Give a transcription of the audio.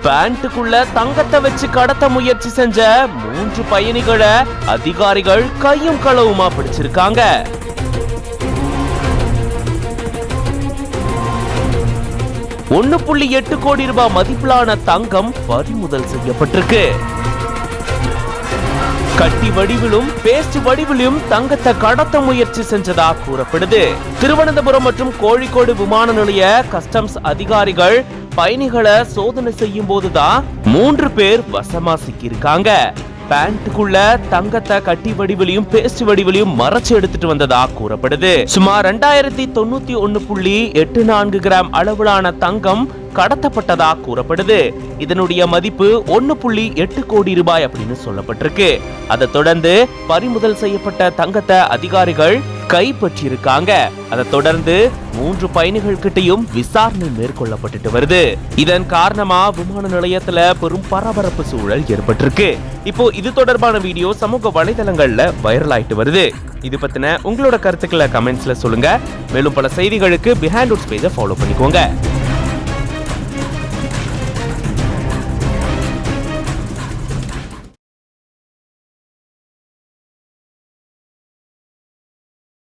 பேண்ட்டுக்குள்ள தங்கத்தை வச்சு கடத்த முயற்சி செஞ்ச 3 பயணிகளை அதிகாரிகள் கையும் களவுமா பிடிச்சிருக்காங்க. $1.8 கோடி மதிப்பிலான தங்கம் பறிமுதல் செய்யப்பட்டிருக்கு. கட்டி வடிவிலும் பேஸ்ட் வடிவிலும் தங்கத்தை கடத்த முயற்சி செஞ்சதா கூறப்படுது. திருவனந்தபுரம் மற்றும் கோழிக்கோடு விமான நிலைய கஸ்டம்ஸ் அதிகாரிகள் பயணிகளை சோதனை செய்யும் போதுதான் 3 பேர் வசமா சிக்கியிருக்காங்க. பேண்ட்டுக்குள்ள தங்கத்தை கட்டி வடிவிலையும் பேஸ்ட் வடிவிலையும் மறைச்சு எடுத்துட்டு வந்ததா கூறப்படுது. சுமார் 2091.84 கிராம் அளவிலான தங்கம் கடத்தப்பட்டதா கூறப்படுது. இதனுடைய மதிப்பு 1.8 கோடி ரூபாய் அப்படின்னு சொல்லப்பட்டிருக்கு. அதை தொடர்ந்து பறிமுதல் செய்யப்பட்ட தங்கத்தை அதிகாரிகள் கைப்பற்றியிருக்காங்க. அதை தொடர்ந்து 3 பயணிகள் கிட்டையும் விசாரணை மேற்கொள்ளப்பட்டு வருது. இதன் காரணமா விமான நிலையத்துல பெரும் பரபரப்பு சூழல் ஏற்பட்டிருக்கு. இப்போ இது தொடர்பான வீடியோ சமூக வலைதளங்கள்ல வைரல் ஆயிட்டு வருது. இது பத்தின உங்களோட கருத்துக்களை கமெண்ட்ஸ்ல சொல்லுங்க. மேலும் பல செய்திகளுக்கு பிஹைண்ட் ரூட்ஸ் பேஜை ஃபாலோ பண்ணிக்கோங்க.